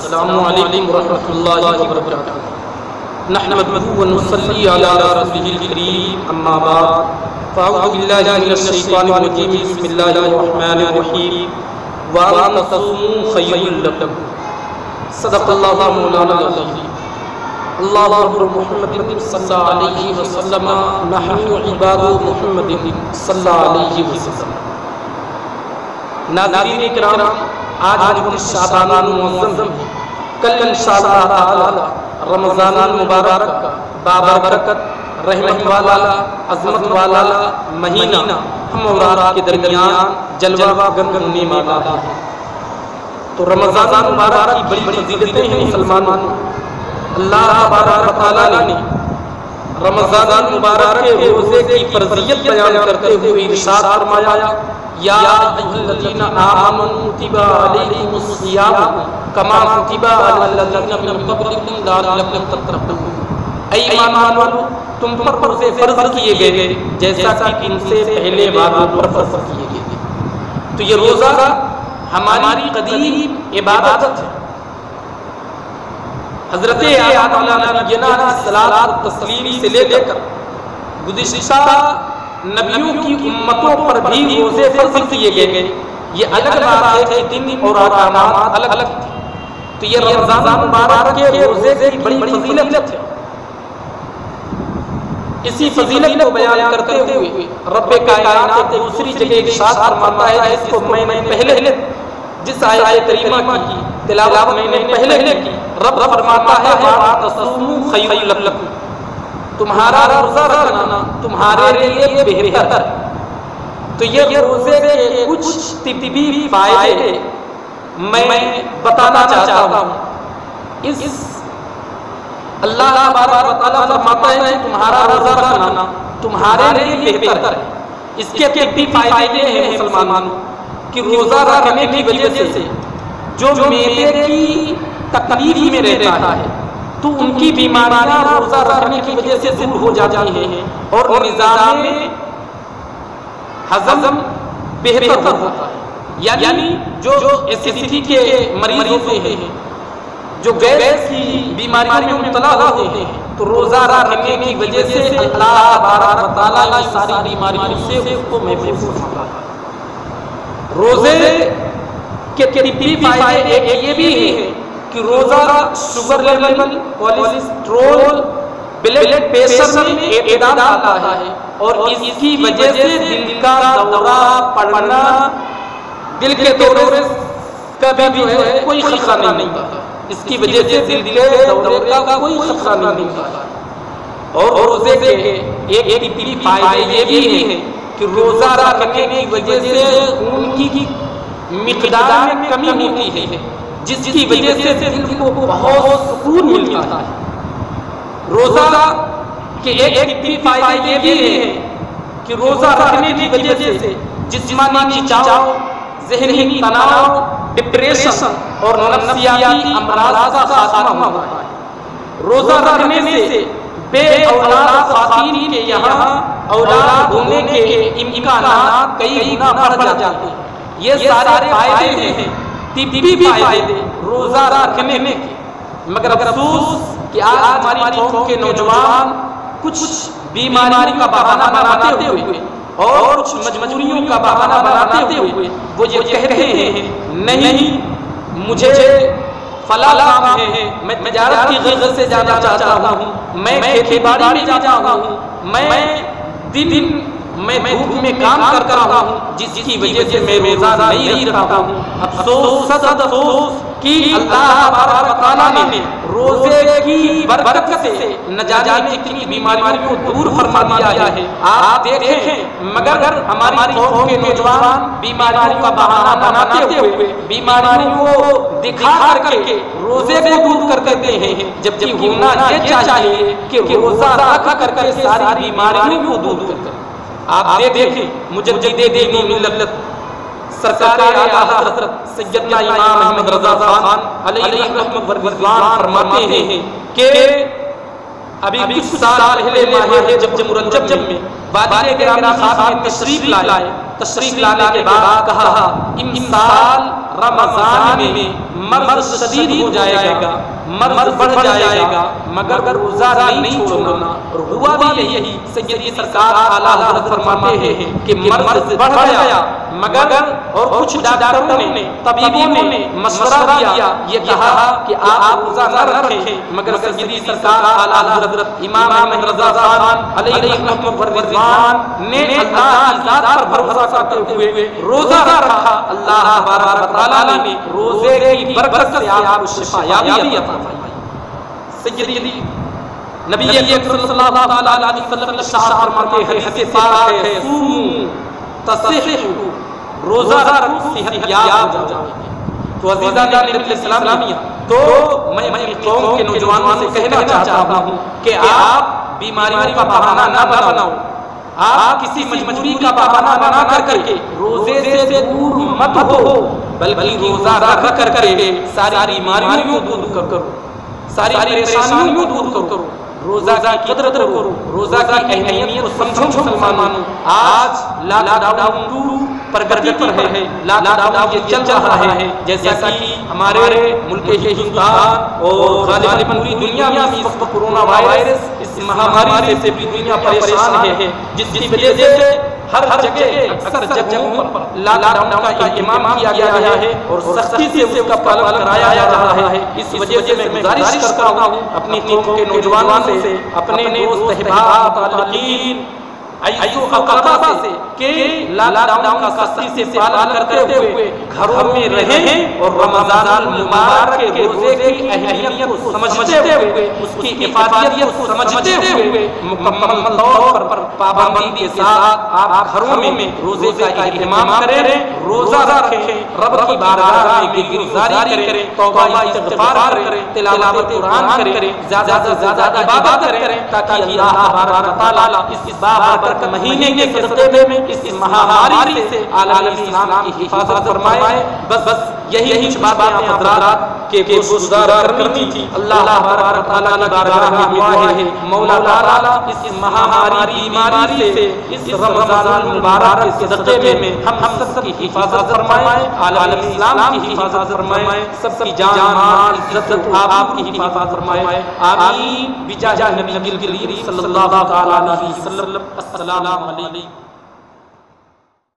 السلام علیکم ورحمۃ اللہ وبرکاتہ۔ نحمده ونصلی علی رسولہ الکریم، اما بعد فاعوذ باللہ من الشیطان الرجیم، بسم اللہ الرحمن الرحیم، وَأَن تَصُومُوا خَيْرٌ لَكُمْ۔ صدق اللہ مولانا العظیم۔ اللہم محمد صلی اللہ علیہ وسلم، نحن عباد محمد صلی اللہ علیہ وسلم۔ ناظرین کرام، آج شعبان المعظم ہے، کل انشاءاللہ تعالی رمضان المبارک کا بابرکت، رحمت والا، عظمت والا مہینہ ہم اور آپ کے درمیان جلوہ گر ہونے والا ہے۔ تو رمضان المبارک کی بڑی فضیلتیں ہیں مسلمانوں۔ اللہ تبارک و تعالی نے رمضان المبارک کے روزے کی فرضیت بیان کرتے ہوئے ارشاد فرمایا، یا ایھا الذین آمنوا کتب علیکم الصیام کما کتب علی الذین من قبلکم لعلکم تتقون۔ اے ایمان والو، تم پر روزے فرض کیے گئے جیسا کہ تم سے پہلے والوں پر فرض کیے گئے۔ تو یہ روزہ ہماری قدیم عبادت ہے۔ حضرت آدم علیہ السلام تسلیم سے لے کر گزشتہ نبیوں کی امتوں پر بھی روزے فرض کیے گئے۔ یہ الگ بات ہے کہ دن اور احکامات الگ الگ تھے۔ تو یہ رمضان مبارک کے روزے کی بڑی فضیلت ہے۔ اسی فضیلت کو بیان کرتے ہوئے رب کائنات دوسری جگہ ارشاد فرماتا ہے، جس کو میں نے پہلے جس آیت کریمہ کی تلاوت میں نے پہلے کی، رب فرماتا ہے وَأَن تَصُومُوا خَيْرٌ لَكُمْ، تمہارا روزہ رکھنا تمہارے لیے بہتر ہے۔ تو یہ روزے کے کچھ طبی فائدے میں بتانا چاہتا ہوں۔ اس اللہ تبارک و تعالیٰ فرماتا ہے کہ تمہارا روزہ رکھنا تمہارے لیے بہتر ہے۔ اس کے طبی فائدے ہیں مسلمانوں کہ روزہ رکھنے کی وجہ سے جو معدے کی تکلیف میں رہتا ہے تو ان کی بیماریاں روزہ رکھنے کی وجہ سے دور ہو جاتی ہیں اور نظام ہضم بہتر ہوتا ہے۔ یعنی جو ایسیڈیٹی کے مریض ہوتے ہیں، جو گیس کی بیماریوں میں مبتلا ہوتے ہیں، تو روزہ رکھنے کی وجہ سے اللہ تبارک و تعالیٰ کی ساری بیماریوں سے اس کو محفوظ رکھتا ہے۔ روزے کے طبی فائدے ایک یہ بھی ہے کہ روزہ sugar level, cholesterol, blood pressure میں اعتدال لاتا ہے اور اس کی وجہ سے دل کا دورہ پڑنا، دل کے دورے کا بھی جو ہے کوئی خطرہ نہیں ہوتا۔ اس کی وجہ سے دل کے دورے کا کوئی خطرہ نہیں ہوتا۔ اور روزے کے ایک طبی فائدے یہ بھی ہے کہ روزہ رکھنے کی وجہ سے خون کی مقدار میں کمی ہوتی ہے، جس کی وجہ سے دل کو بہت سکون ملتا ہے۔ روزہ کے ایک طبی فائدے یہ بھی ہے کہ روزہ رکھنے کی وجہ سے جسمانی کھنچاؤ، ذہنی تناؤ، ڈپریشن اور نفسیاتی امراض کا خاتمہ ہوتا ہے۔ روزہ رکھنے سے بے اولاد خواتین کے یہاں اولاد ہونے کے امکانات کئی گنا بڑھ جاتے ہیں۔ یہ سارے فائدے ہیں، طبی فائدے روزہ رکھنے کے۔ مگر افسوس کہ آج ہماری قوم کے نوجوان کچھ بیماریوں کا بہانہ بناتے ہوئے اور کچھ مجبوریوں کا بہانہ بناتے ہوئے وہ یہ کہتے ہیں، نہیں مجھے فلاں کام ہے، میں تجارت کی غرض سے جانا چاہتا ہوں، میں کھیتی باڑی میں جاتا ہوں، میں دن میں دھوپ میں کام کرتا ہوں، جس کی وجہ سے میں روزہ نہیں رکھتا ہوں۔ افسوس کہ اللہ تبارک و تعالیٰ نے روزے کی برکت سے نہ جانے کتنی بیماریوں کو دور فرما دیا ہے۔ آپ دیکھیں مگر ہماری قوم کے نوجوان بیماریوں کا بہانہ بناتے ہوئے بیماریوں کو دکھا کر کے روزے کو دور کر دیتے ہیں، جبکہ ہونا یہ چاہیے کہ روزہ رکھ کر کے ساری بیماریوں کو دور کر۔ آپ دیکھیں مجدد دین و ملت سرکار اعلیٰ حضرت سیدنا امام احمد رضا خان علیہ رحمت و رضوان فرماتے ہیں کہ ابھی کچھ سال پہلے ماہ رجب میں وادی گرامی خاص میں تشریف لائے تشریف لانے کے بعد کہا امسال رمضان میں مرض شدید ہو جائے گا، مرض بڑھ جائے گا، مگر روزہ نہیں چھوڑنا۔ اور ہوا بھی یہی، سیدی سرکار اعلیٰ حضرت فرماتے ہیں کہ مرض بڑھ گیا، مگر اور کچھ ڈاکٹروں نے طبیبوں نے مشورہ دیا، یہ کہا کہ آپ روزہ نہ رکھیں، مگر سیدی سرکار اعلیٰ حضرت امام احمد رضا خان علیہ رحمۃ و رضوان نے اللہ کی ذات پر بھروسہ کرتے ہوئے روزہ رکھا۔ اللہ تبارک و تعالیٰ نے روزے کی برکت سے آپ کو شفا یابی عطا فرمائی۔ سیدی نبی اکرم صلی اللہ علیہ وسلم ارشاد فرماتے ہیں، حدیث پاک ہے، صوموا تصححوا، روزہ رکھو صحت یاب ہو جاؤ گے۔ تو عزیزان نبی اسلامیہ، تو میں اپنی قوم کے نوجوانوں سے کہنا چاہتا ہوں کہ آپ بیماریوں کا بہانہ نہ بناؤ، آپ کسی مجبوری کا بہانہ بنا کر کے روزے سے دور مت ہو، بلکہ روزہ رکھ کر کے ساری بیماریوں کو دور کرو، ساری پریشانیوں کو دور کرو، روزہ کی قدر کرو، روزہ کی اہمیت کو سمجھو مسلمانوں۔ آج لاک ڈاؤن 2 پرگتی پر ہے، لاک ڈاؤن یہ چل رہا ہے، جیسا کہ ہمارے ملک ہندوستان اور غالباً پوری دنیا میں اس وقت کورونا وائرس اس مہاماری سے پوری دنیا پریشان ہے، جس کی وجہ سے ہر جگہ اکثر جگہوں پر لاک ڈاؤن کا اہتمام کیا گیا ہے اور سختی سے اس کا پالن کرایا جا رہا ہے۔ اس وجہ سے میں گزارش کرتا ہوں اپنی قوم کے نوجوانوں سے، اپنے دوست احباب متعلقین عزیز و اقربا سے کہ لاک ڈاؤن کا سختی سے پالن کرتے ہوئے گھروں میں رہیں اور رمضان المبارک کے روزے کی اہمیت کو سمجھتے ہوئے، اس کی افادیت کو سمجھتے ہوئے مکمل طور پر پابندی کے ساتھ آپ گھروں میں روزے کا اہتمام کریں، روزہ رکھیں، رب کی بارگاہ میں گزاری کریں، توبہ استغفار کریں، تلاوت قرآن کریں، زیادہ سے زیادہ عبادت کریں، تاکہ اللہ تبارک و تعالیٰ اس بابرکت مہینے کے صدقے میں اس مہاماری سے عالم اسلام کی حفاظت فرمائے۔ بس یہی کچھ باتیں حضرات کے گزار کرنی تھی۔ اللہ تبارک و تعالیٰ کی بارگاہ میں دعا ہے، مولا تعالیٰ اس مہاماری بیماری سے اس رمضان المبارک کے صدقے میں ہم سب کی حفاظت فرمائے، عالم اسلام کی حفاظت فرمائے، سب کی جان مال عزت آپ کی حفاظت فرمائے، آمین بجاہ نبی کریم صلی اللہ علیہ وسلم۔ السلام علیکم۔